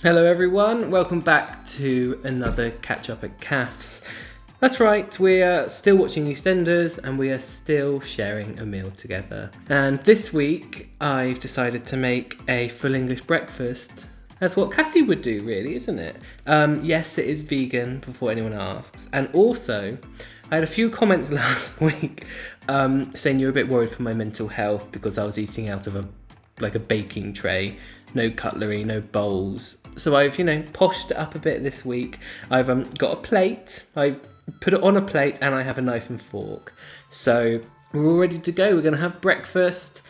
Hello everyone, welcome back to another catch up at Kaths. That's right, we are still watching EastEnders and we are still sharing a meal together. And this week I've decided to make a full English breakfast. That's what Kathy would do really, isn't it? Yes, it is vegan before anyone asks. And also, I had a few comments last week saying you were a bit worried for my mental health because I was eating out of a baking tray. No cutlery, no bowls. So I've, poshed it up a bit this week. I've got a plate. I've put it on a plate and I have a knife and fork. So we're all ready to go. We're going to have breakfast.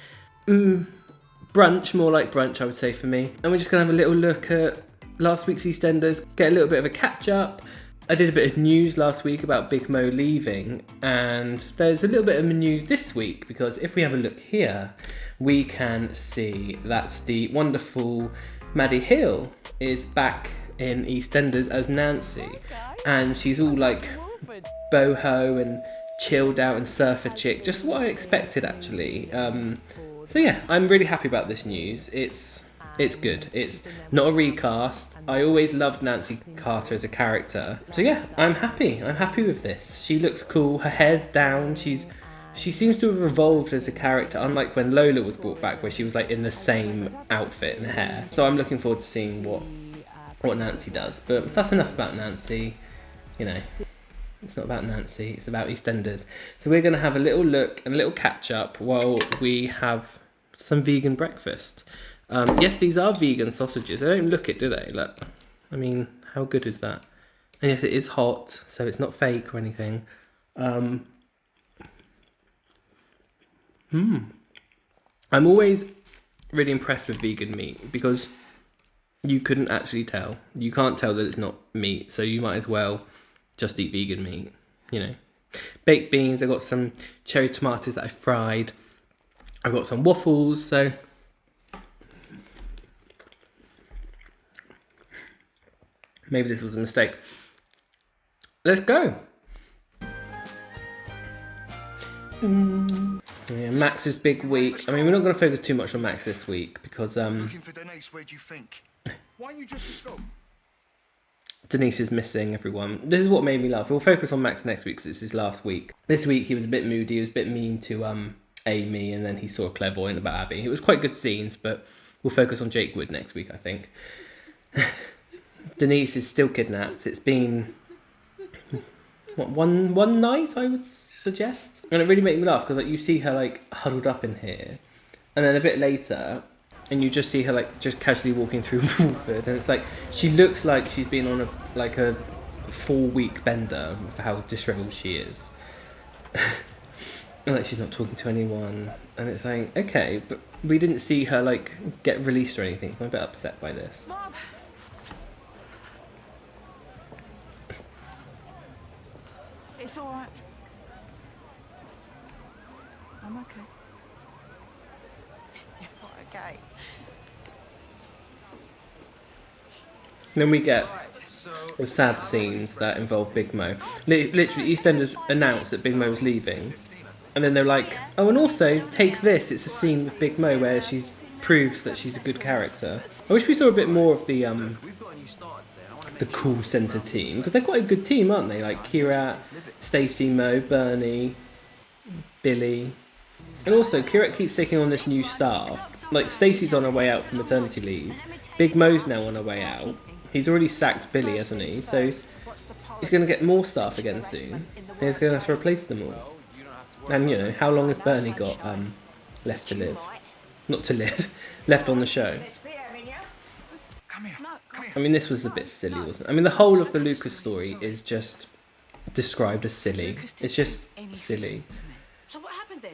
Brunch, more like brunch, I would say for me. And we're just going to have a little look at last week's EastEnders, get a little bit of a catch up. I did a bit of news last week about Big Mo leaving, and there's a little bit of news this week because if we have a look here, we can see that the wonderful Maddie Hill is back in EastEnders as Nancy, and she's all like boho and chilled out and surfer chick, just what I expected actually. So yeah, I'm really happy about this news. It's good. It's not a recast. I always loved Nancy Carter as a character. So yeah, I'm happy. I'm happy with this. She looks cool. Her hair's down. She seems to have evolved as a character, unlike when Lola was brought back, where she was like in the same outfit and hair. So I'm looking forward to seeing what Nancy does. But that's enough about Nancy. It's not about Nancy. It's about EastEnders. So we're going to have a little look and a little catch up while we have some vegan breakfast. Yes, these are vegan sausages. They don't look it, do they? Look, I mean, how good is that? And yes, it is hot, so it's not fake or anything. I'm always really impressed with vegan meat because you couldn't actually tell. You can't tell that it's not meat, so you might as well just eat vegan meat, Baked beans, I've got some cherry tomatoes that I fried. I've got some waffles, so... Maybe this was a mistake. Let's go. Yeah, Max's big week. I mean, we're not going to focus too much on Max this week because Looking for Denise, where do you think? Why you just go? Denise is missing everyone. This is what made me laugh. We'll focus on Max next week because it's his last week. This week he was a bit moody. He was a bit mean to Amy, and then he saw a clairvoyant about Abby. It was quite good scenes, but we'll focus on Jake Wood next week, I think. Denise is still kidnapped. It's been one night, I would suggest, and it really made me laugh because you see her huddled up in here, and then a bit later, and you just see her just casually walking through Walford, and it's she looks like she's been on a 4-week bender for how disheveled she is, and she's not talking to anyone, and it's okay, but we didn't see her get released or anything. So I'm a bit upset by this. Mom. It's all right. I'm okay. You're not okay. Then we get the sad scenes that involve Big Mo. Literally, EastEnders announced that Big Mo was leaving, and then they're like, "Oh, and also take this. It's a scene with Big Mo where she proves that she's a good character." I wish we saw a bit more of the call centre team, because they're quite a good team, aren't they? Kira, Stacey, Mo, Bernie, Billy, and also Kira keeps taking on this new staff. Stacey's on her way out from maternity leave. Big Mo's now on her way out. He's already sacked Billy, hasn't he? So he's going to get more staff again soon. And he's going to have to replace them all. And how long has Bernie got left to live? Not to live, left on the show. I mean, this was a bit silly, wasn't it? I mean, the whole of the Lucas story is just described as silly. It's just silly.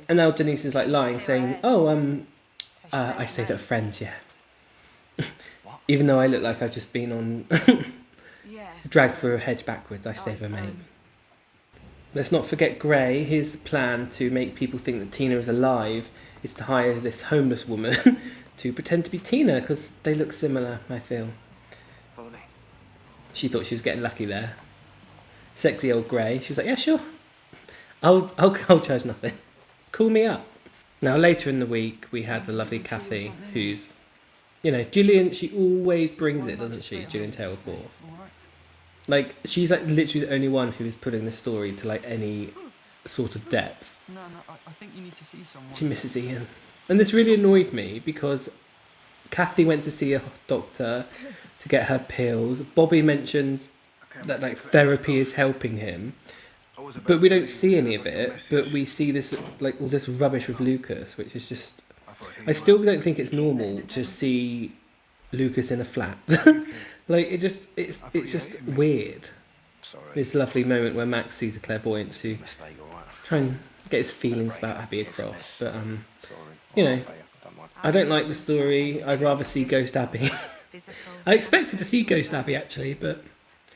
And now Denise is lying, saying, "Oh, I stayed at a friend's, yeah." Even though I look like I've just been on dragged through a hedge backwards, I stayed with a mate. Let's not forget Gray. His plan to make people think that Tina is alive is to hire this homeless woman to pretend to be Tina, because they look similar, I feel. She thought she was getting lucky there. Sexy old Gray. She was like, "Yeah, sure. I'll charge nothing. Call me up." Now, later in the week, we had the lovely Kathy, who's You know, Gillian, she always brings it, doesn't she? Gillian Tailforth. All right. Like, she's like literally the only one who is putting this story to like any sort of depth. No, I think you need to see someone. She misses Ian. And this really annoyed me because Kathy went to see a doctor to get her pills. Bobby mentions that like therapy is helping him. But we don't see any of it, but we see this, like, all this rubbish with Lucas, which is just... I still don't think it's normal to see Lucas in a flat. Like, it's just weird. This lovely moment where Max sees a clairvoyant to try and get his feelings about Abby across. But, you know, I don't like the story. I'd rather see Ghost Abby. I expected to see Ghost Abby, actually, but...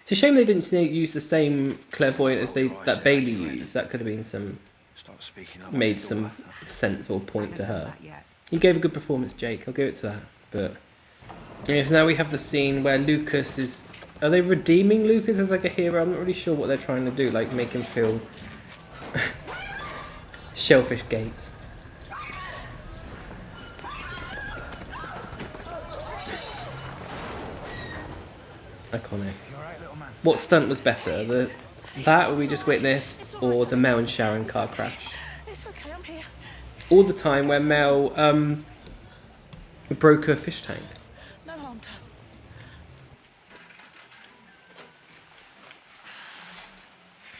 It's a shame they didn't use the same clairvoyant as that Bailey used. That could have been made some sense or point to her. You gave a good performance, Jake. I'll give it to that. But yeah, so now we have the scene where Lucas is... Are they redeeming Lucas as like a hero? I'm not really sure what they're trying to do. Like, make him feel... Shellfish Gates. Iconic. What stunt was better? That we just witnessed, or the Mel and Sharon car crash? It's okay, I'm here. All the time where Mel broke her fish tank. No harm done.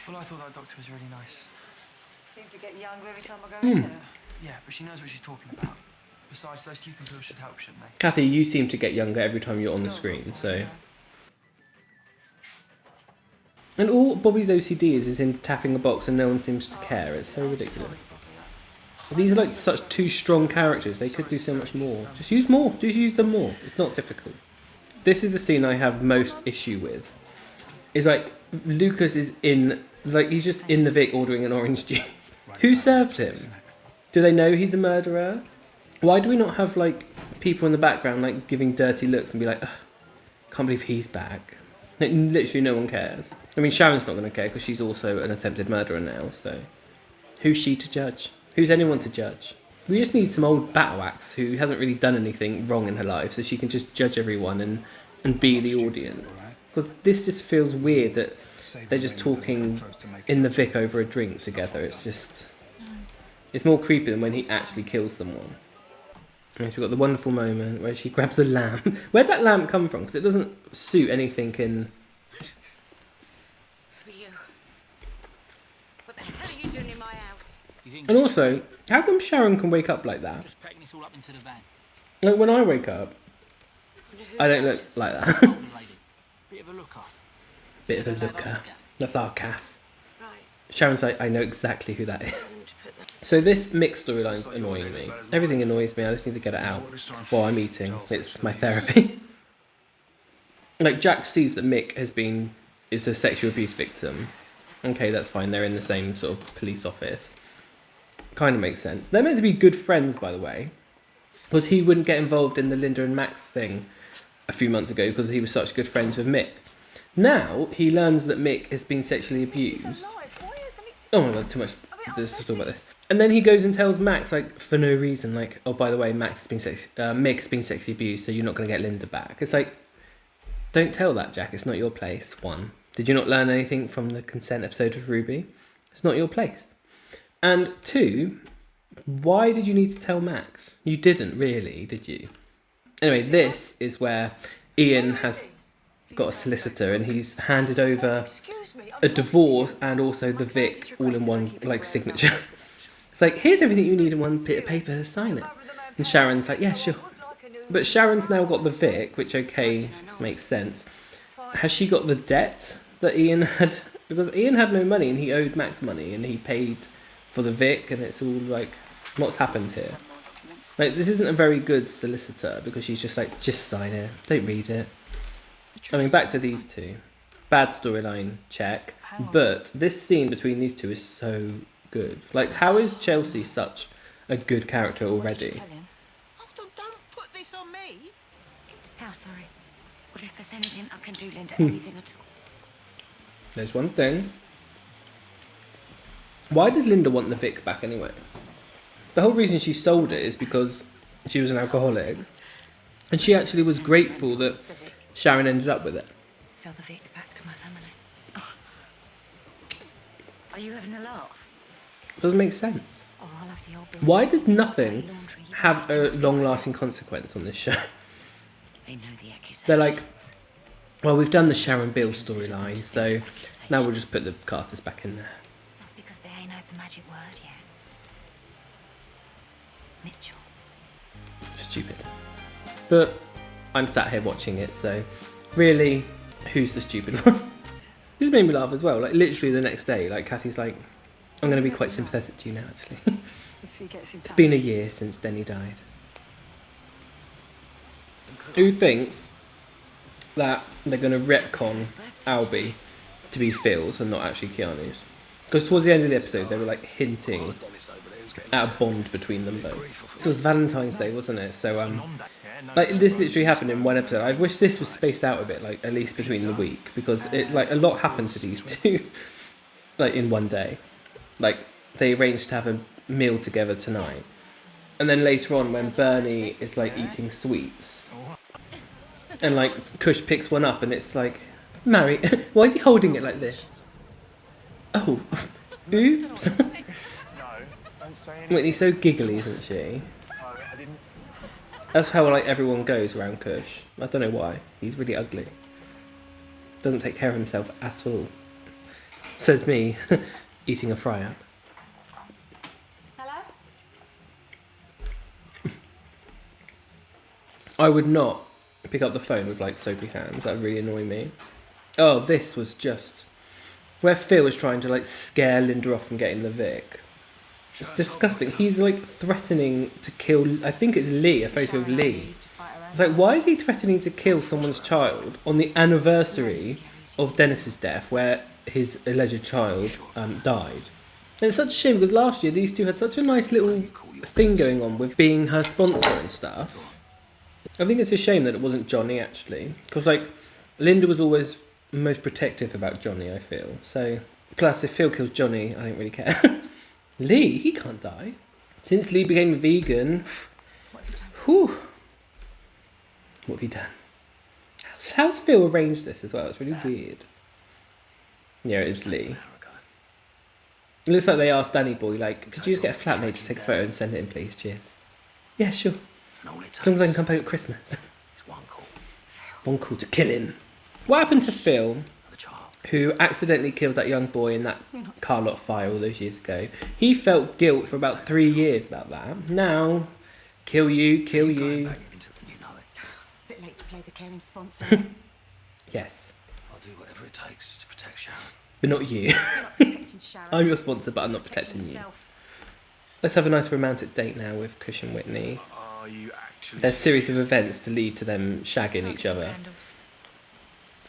Well, I thought that doctor was really nice. Seem to get younger every time I go in there. Yeah, but she knows what she's talking about. Besides, those sleeping pills should help, shouldn't they? Kathy, you seem to get younger every time you're on the screen, so... And all Bobby's OCD is him tapping a box and no one seems to care. It's so ridiculous. These are like such two strong characters. They could do so much more. Just use more. Just use them more. It's not difficult. This is the scene I have most issue with. It's like Lucas is in... Like, he's just in the Vic ordering an orange juice. Who served him? Do they know he's a murderer? Why do we not have, like, people in the background, like, giving dirty looks and be like, can't believe he's back. Like, literally no one cares. I mean, Sharon's not going to care because she's also an attempted murderer now, so... Who's she to judge? Who's anyone to judge? We just need some old battle axe who hasn't really done anything wrong in her life so she can just judge everyone and be the audience. Because this just feels weird that they're just talking in the Vic over a drink together. It's just... It's more creepy than when he actually kills someone. And she's got the wonderful moment where she grabs a lamp. Where'd that lamp come from? Because it doesn't suit anything in... Who are you? What the hell are you doing in my house? And also, how come Sharon can wake up like that? Just packing this all up into the van. Like, when I wake up, I don't look like that. Older lady. Bit of a looker. Bit of a looker. That's our Kath. Right. Sharon's like, I know exactly who that is. So this mixed storyline's annoying me. Everything annoys me, I just need to get it out while I'm eating. It's my therapy. Like, Jack sees that Mick is a sexual abuse victim. Okay, that's fine, they're in the same sort of police office. Kind of makes sense. They're meant to be good friends, by the way. Because he wouldn't get involved in the Linda and Max thing a few months ago because he was such good friends with Mick. Now, he learns that Mick has been sexually abused. Oh my god, too much. There's to talk about this. And then he goes and tells Max, like, for no reason, like, oh, by the way, Mick has been sexually abused, so you're not going to get Linda back. It's like, don't tell that, Jack. It's not your place, one. Did you not learn anything from the consent episode of Ruby? It's not your place. And two, why did you need to tell Max? You didn't really, did you? Anyway, this is where Ian has got a solicitor and he's handed over a divorce and also the Vic all in one, like, signature. It's like, here's everything you need in one bit of paper, sign it. And Sharon's like, yeah, sure. But Sharon's now got the Vic, which, okay, makes sense. Has she got the debt that Ian had? Because Ian had no money and he owed Max money and he paid for the Vic and it's all like, what's happened here? Like, this isn't a very good solicitor because she's just like, just sign it, don't read it. I mean, back to these two. Bad storyline, check. But this scene between these two is so good. Like, how is Chelsea such a good character already? Hold on, don't put this on me. How sorry? Well, if there's anything I can do, Linda, anything at all. There's one thing. Why does Linda want the Vic back anyway? The whole reason she sold it is because she was an alcoholic And she actually was grateful that Sharon ended up with it. Sell the Vic back to my family. Are you having a laugh? Doesn't make sense. Oh, I'll have the old Why did nothing have a long-lasting consequence on this show? They know the accusations. They're like, well, we've done the Sharon Beale storyline, so now we'll just put the Kaths back in there. That's because they ain't heard the magic word yet. Mitchell. Stupid. But I'm sat here watching it, so really, who's the stupid one? This made me laugh as well. Like literally the next day, like Kathy's like, I'm going to be quite sympathetic to you now, actually. If he gets in It's touch. been a year since Denny died. Who thinks that they're going to retcon Albie to be Phil's and not actually Keanu's? Because towards the end of the episode, they were like hinting at a bond between them both. This was Valentine's Day, wasn't it? So like this literally happened in one episode. I wish this was spaced out a bit, like at least between the week, because it like a lot happened to these two, like in one day. Like they arranged to have a meal together tonight, and then later on when Bernie is like eating sweets, and like Kush picks one up, and it's like, Mary, why is he holding it like this? Oh, oops. Whitney's so giggly, isn't she? That's how like everyone goes around Kush. I don't know why. He's really ugly. Doesn't take care of himself at all. Says me, eating a fry-up. Hello? I would not pick up the phone with like soapy hands. That would really annoy me. Oh, this was just where Phil was trying to like scare Linda off from getting the Vic. It's disgusting. He's like threatening to kill, I think it's Lee, a photo of Lee. It's like, why is he threatening to kill someone's child on the anniversary of Dennis's death, where his alleged child died? And it's such a shame because last year these two had such a nice little thing going on with being her sponsor and stuff. I think it's a shame that it wasn't Johnny actually, because like Linda was always most protective about Johnny, I feel. So plus if Phil kills Johnny, I don't really care. Lee, he can't die. Since Lee became a vegan, whew, what have you done? How's Phil arranged this as well? It's really weird. Yeah, it is Lee. It looks like they asked Danny Boy, like, could you just get a flatmate to take a photo and send it in, please? Cheers. Yeah, sure. As long as I can come back at Christmas. One call to kill him. What happened to Phil, who accidentally killed that young boy in that car lot fire all those years ago? He felt guilt for about 3 years about that. Now, kill you, kill you. Bit late to play the caring sponsor. Yes, I'll do whatever it takes to protect Sharon. but not you. You're not protecting Sharon. I'm your sponsor, but I'm not Protecting protecting you. yourself. Let's have a nice romantic date now with Kush and Whitney. Are you actually There's a series of serious? events to lead to them shagging each Some other. candles.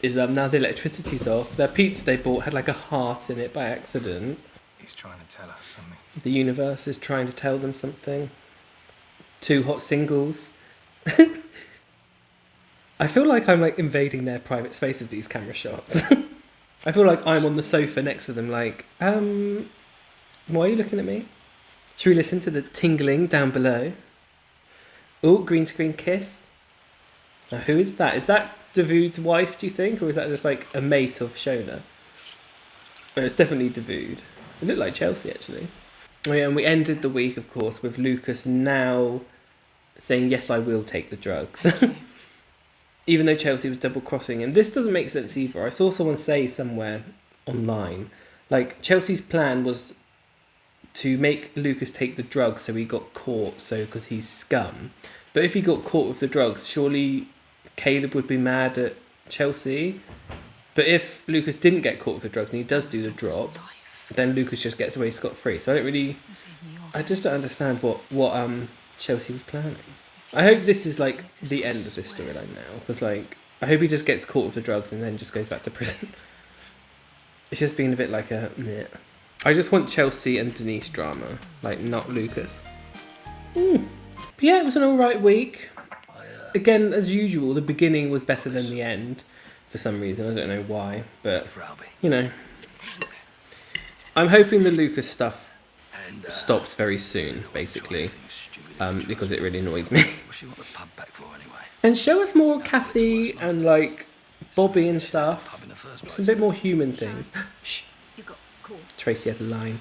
Is now the electricity's off. Their pizza they bought had like a heart in it by accident. He's trying to tell us something. The universe is trying to tell them something. 2 hot singles. I feel like I'm like invading their private space with these camera shots. I feel like I'm on the sofa next to them like, why are you looking at me? Should we listen to the tingling down below? Oh, green screen kiss. Now who is that? Is that Davude's wife, do you think? Or is that just like a mate of Shona? No, it's definitely Davude. It looked like Chelsea actually. Oh yeah, and we ended the week, of course, with Lucas now saying, yes, I will take the drugs. Even though Chelsea was double crossing. And this doesn't make sense either. I saw someone say somewhere online, like Chelsea's plan was to make Lucas take the drugs so he got caught, so because he's scum. But if he got caught with the drugs, surely Caleb would be mad at Chelsea. But if Lucas didn't get caught with the drugs and he does do the drop, then Lucas just gets away scot-free. So I just don't understand what Chelsea was planning. I hope this is like the end of this storyline now, because like I hope he just gets caught with the drugs and then just goes back to prison. It's just been a bit like a meh. I just want Chelsea and Denise drama, like not Lucas. But yeah, it was an alright week. Again, as usual, the beginning was better than the end for some reason. I don't know why, but you know. I'm hoping the Lucas stuff stops very soon, basically, because it really annoys me. What's she want the pub back for anyway? And show us more Kathy and like Bobby and stuff. Some bit more human things. Shh. You got cool. Tracy had a line.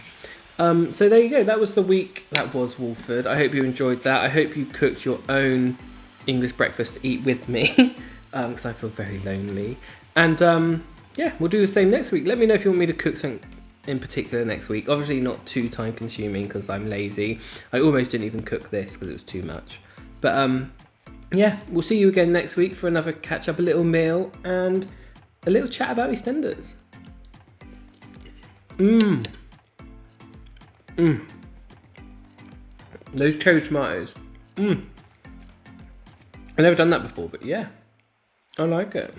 So there you go. That was the week. That was Walford. I hope you enjoyed that. I hope you cooked your own English breakfast to eat with me, because I feel very lonely. And yeah, we'll do the same next week. Let me know if you want me to cook something in particular next week. Obviously not too time consuming because I'm lazy. I almost didn't even cook this because it was too much. But yeah, we'll see you again next week for another catch up, a little meal, and a little chat about EastEnders. Those cherry tomatoes. I've never done that before, but yeah, I like it.